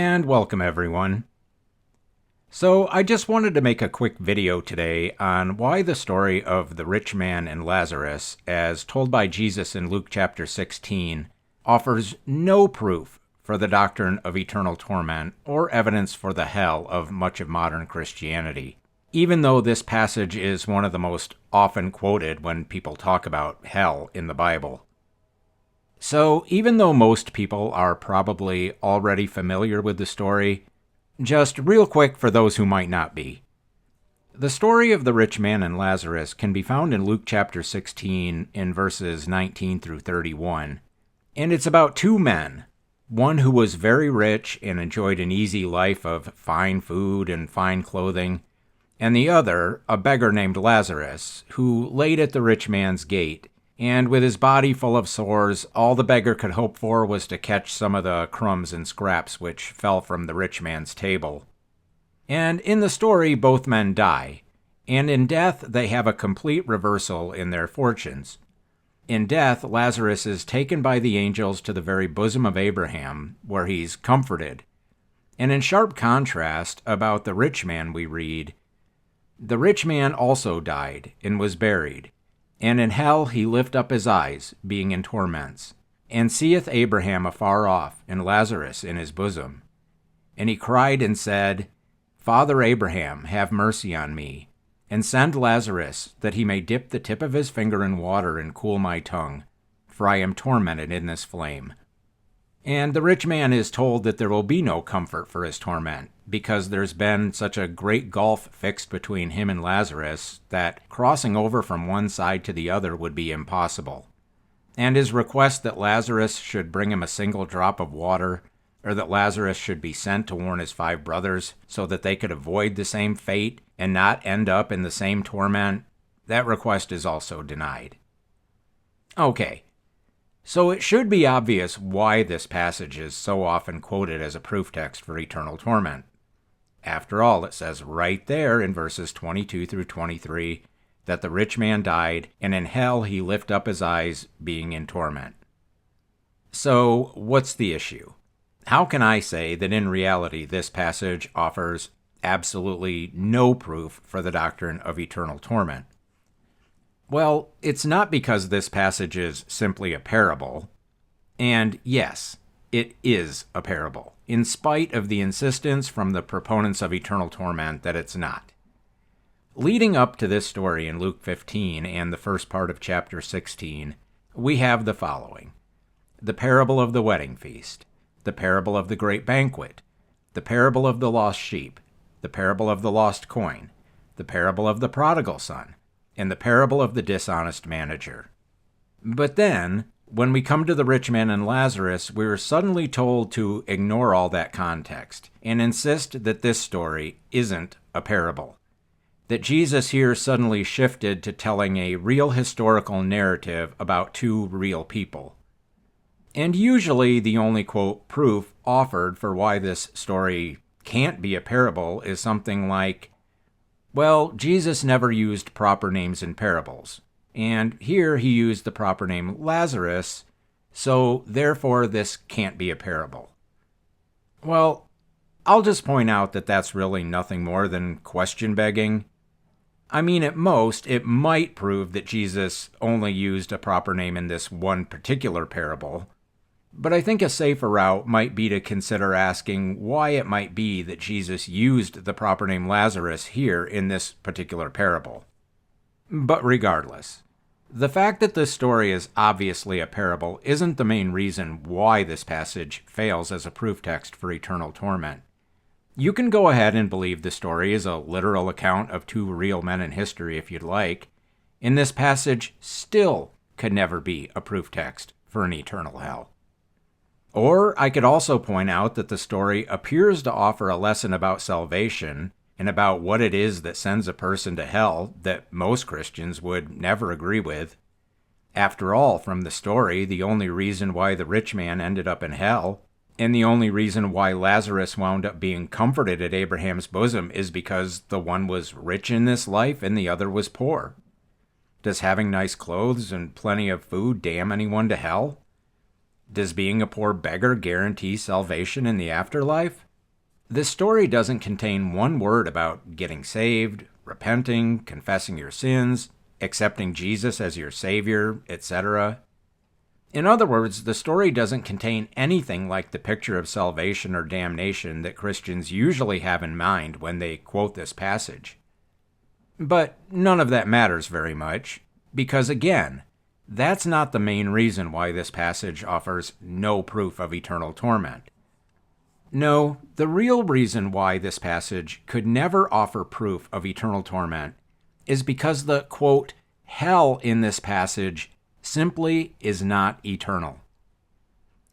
and welcome everyone. So I just wanted to make a quick video today on why the story of the rich man and Lazarus, as told by Jesus in Luke chapter 16, offers no proof for the doctrine of eternal torment or evidence for the hell of much of modern Christianity, even though this passage is one of the most often quoted when people talk about hell in the Bible. So, even though most people are probably already familiar with the story, just real quick for those who might not be. The story of the rich man and Lazarus can be found in Luke chapter 16 in verses 19 through 31, and it's about two men, one who was very rich and enjoyed an easy life of fine food and fine clothing, and the other, a beggar named Lazarus, who laid at the rich man's gate. And with his body full of sores, all the beggar could hope for was to catch some of the crumbs and scraps which fell from the rich man's table. And in the story, both men die, and in death they have a complete reversal in their fortunes. In death, Lazarus is taken by the angels to the very bosom of Abraham, where he's comforted. And in sharp contrast about the rich man we read, "The rich man also died and was buried. And in hell he lift up his eyes, being in torments, and seeth Abraham afar off, and Lazarus in his bosom. And he cried and said, Father Abraham, have mercy on me, and send Lazarus, that he may dip the tip of his finger in water and cool my tongue, for I am tormented in this flame." And the rich man is told that there will be no comfort for his torment, because there's been such a great gulf fixed between him and Lazarus that crossing over from one side to the other would be impossible. And his request that Lazarus should bring him a single drop of water, or that Lazarus should be sent to warn his 5 brothers so that they could avoid the same fate and not end up in the same torment, that request is also denied. Okay. So it should be obvious why this passage is so often quoted as a proof text for eternal torment. After all, it says right there in verses 22 through 23 that the rich man died, and in hell he lift up his eyes, being in torment. So what's the issue? How can I say that in reality this passage offers absolutely no proof for the doctrine of eternal torment? Well, it's not because this passage is simply a parable. And yes, it is a parable, in spite of the insistence from the proponents of eternal torment that it's not. Leading up to this story in Luke 15 and the first part of chapter 16, we have the following: the parable of the wedding feast, the parable of the great banquet, the parable of the lost sheep, the parable of the lost coin, the parable of the prodigal son, and the parable of the dishonest manager. But then, when we come to the rich man and Lazarus, we're suddenly told to ignore all that context and insist that this story isn't a parable. That Jesus here suddenly shifted to telling a real historical narrative about two real people. And usually the only, quote, proof offered for why this story can't be a parable is something like, well, Jesus never used proper names in parables, and here he used the proper name Lazarus, so therefore this can't be a parable. Well, I'll just point out that that's really nothing more than question begging. I mean, at most, it might prove that Jesus only used a proper name in this one particular parable, but I think a safer route might be to consider asking why it might be that Jesus used the proper name Lazarus here in this particular parable. But regardless, the fact that this story is obviously a parable isn't the main reason why this passage fails as a proof text for eternal torment. You can go ahead and believe the story is a literal account of two real men in history if you'd like, and this passage still could never be a proof text for an eternal hell. Or I could also point out that the story appears to offer a lesson about salvation and about what it is that sends a person to hell that most Christians would never agree with. After all, from the story, the only reason why the rich man ended up in hell, and the only reason why Lazarus wound up being comforted at Abraham's bosom, is because the one was rich in this life and the other was poor. Does having nice clothes and plenty of food damn anyone to hell? Does being a poor beggar guarantee salvation in the afterlife? This story doesn't contain one word about getting saved, repenting, confessing your sins, accepting Jesus as your Savior, etc. In other words, the story doesn't contain anything like the picture of salvation or damnation that Christians usually have in mind when they quote this passage. But none of that matters very much, because again, that's not the main reason why this passage offers no proof of eternal torment. No, the real reason why this passage could never offer proof of eternal torment is because the, quote, hell in this passage simply is not eternal.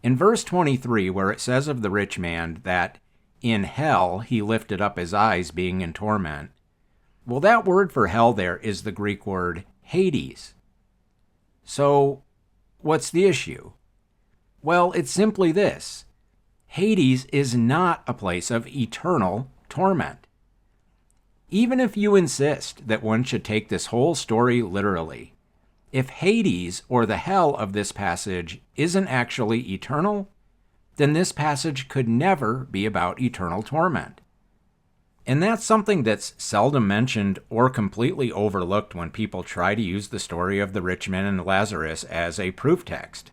In verse 23, where it says of the rich man that in hell he lifted up his eyes being in torment, well, that word for hell there is the Greek word Hades. So, what's the issue? Well, it's simply this. Hades is not a place of eternal torment. Even if you insist that one should take this whole story literally, if Hades, or the hell of this passage, isn't actually eternal, then this passage could never be about eternal torment. And that's something that's seldom mentioned or completely overlooked when people try to use the story of the rich man and Lazarus as a proof text.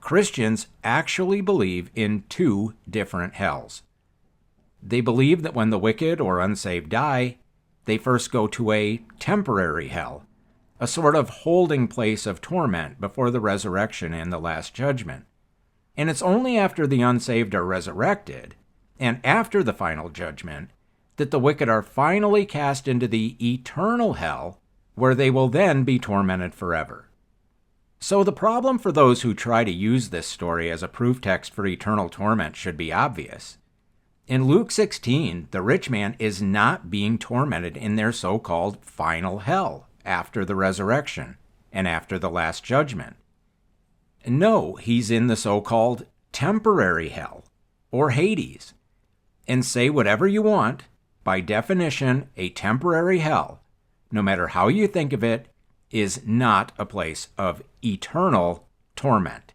Christians actually believe in two different hells. They believe that when the wicked or unsaved die, they first go to a temporary hell, a sort of holding place of torment before the resurrection and the last judgment. And it's only after the unsaved are resurrected, and after the final judgment, that the wicked are finally cast into the eternal hell, where they will then be tormented forever. So the problem for those who try to use this story as a proof text for eternal torment should be obvious. In Luke 16, the rich man is not being tormented in their so-called final hell after the resurrection and after the last judgment. No, he's in the so-called temporary hell, or Hades. And say whatever you want, by definition, a temporary hell, no matter how you think of it, is not a place of eternal torment.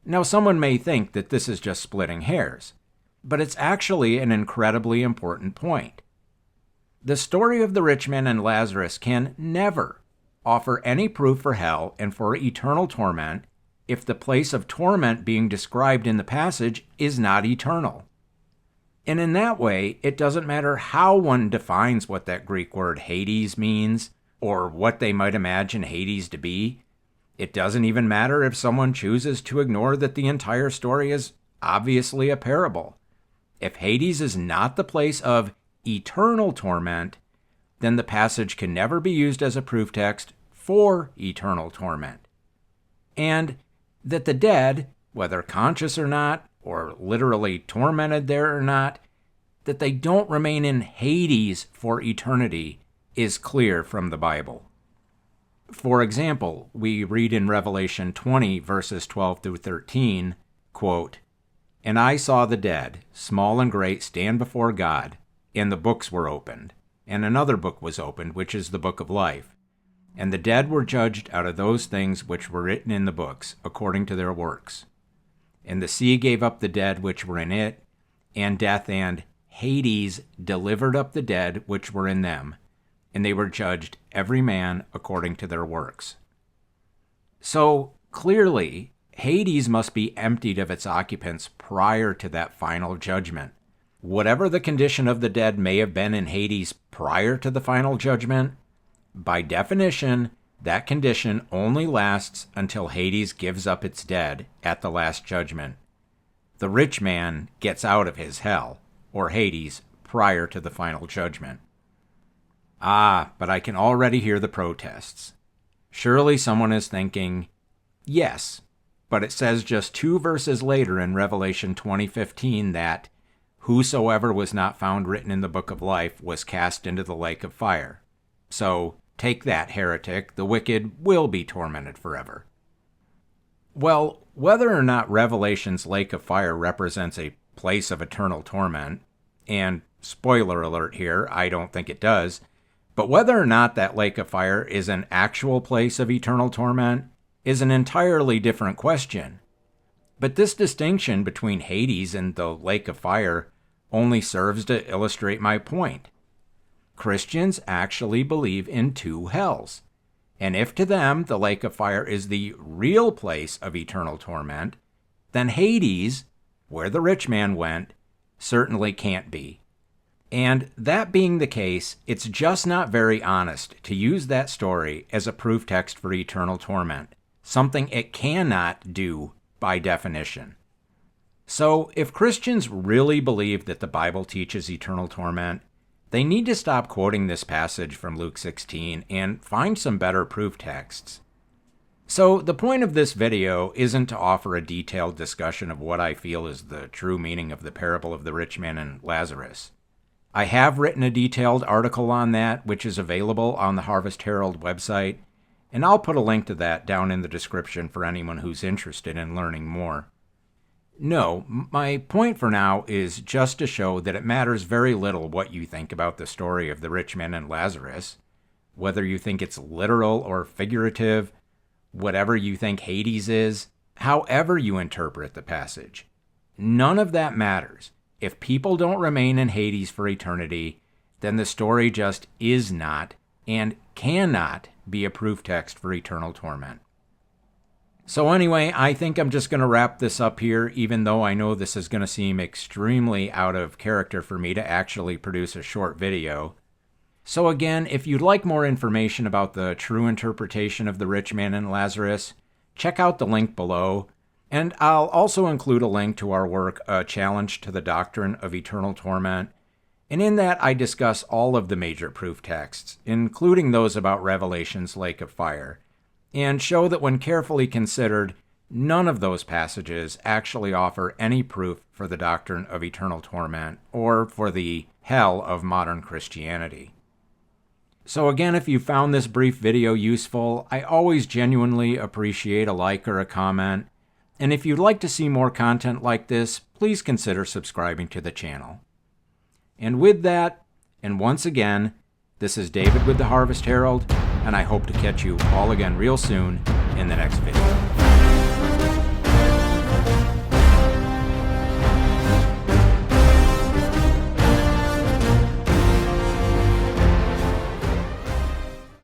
Now, someone may think that this is just splitting hairs, but it's actually an incredibly important point. The story of the rich man and Lazarus can never offer any proof for hell and for eternal torment if the place of torment being described in the passage is not eternal. And in that way, it doesn't matter how one defines what that Greek word Hades means, or what they might imagine Hades to be. It doesn't even matter if someone chooses to ignore that the entire story is obviously a parable. If Hades is not the place of eternal torment, then the passage can never be used as a proof text for eternal torment. And that the dead, whether conscious or not, or literally tormented there or not, that they don't remain in Hades for eternity is clear from the Bible. For example, we read in Revelation 20, verses 12 through 13, quote, "And I saw the dead, small and great, stand before God, and the books were opened. And another book was opened, which is the book of life. And the dead were judged out of those things which were written in the books, according to their works. And the sea gave up the dead which were in it, and death and Hades delivered up the dead which were in them, and they were judged every man according to their works." So, clearly, Hades must be emptied of its occupants prior to that final judgment. Whatever the condition of the dead may have been in Hades prior to the final judgment, by definition, that condition only lasts until Hades gives up its dead at the last judgment. The rich man gets out of his hell, or Hades, prior to the final judgment. But I can already hear the protests. Surely someone is thinking, yes, but it says just 2 verses later in Revelation 20:15 that whosoever was not found written in the book of life was cast into the lake of fire. So, take that, heretic, the wicked will be tormented forever. Well, whether or not Revelation's lake of fire represents a place of eternal torment, and spoiler alert here, I don't think it does, but whether or not that lake of fire is an actual place of eternal torment is an entirely different question. But this distinction between Hades and the lake of fire only serves to illustrate my point. Christians actually believe in two hells. And if to them the lake of fire is the real place of eternal torment, then Hades, where the rich man went, certainly can't be. And that being the case, it's just not very honest to use that story as a proof text for eternal torment, something it cannot do by definition. So, if Christians really believe that the Bible teaches eternal torment, they need to stop quoting this passage from Luke 16 and find some better proof texts. So, the point of this video isn't to offer a detailed discussion of what I feel is the true meaning of the parable of the rich man and Lazarus. I have written a detailed article on that, which is available on the Harvest Herald website, and I'll put a link to that down in the description for anyone who's interested in learning more. No, my point for now is just to show that it matters very little what you think about the story of the rich man and Lazarus, whether you think it's literal or figurative, whatever you think Hades is, however you interpret the passage. None of that matters. If people don't remain in Hades for eternity, then the story just is not and cannot be a proof text for eternal torment. So anyway, I think I'm just going to wrap this up here, even though I know this is going to seem extremely out of character for me to actually produce a short video. So again, if you'd like more information about the true interpretation of the rich man and Lazarus, check out the link below. And I'll also include a link to our work, A Challenge to the Doctrine of Eternal Torment. And in that, I discuss all of the major proof texts, including those about Revelation's lake of fire, and show that when carefully considered, none of those passages actually offer any proof for the doctrine of eternal torment or for the hell of modern Christianity. So again, if you found this brief video useful, I always genuinely appreciate a like or a comment. And if you'd like to see more content like this, please consider subscribing to the channel. And with that, and once again, this is David with the Harvest Herald, and I hope to catch you all again real soon in the next video.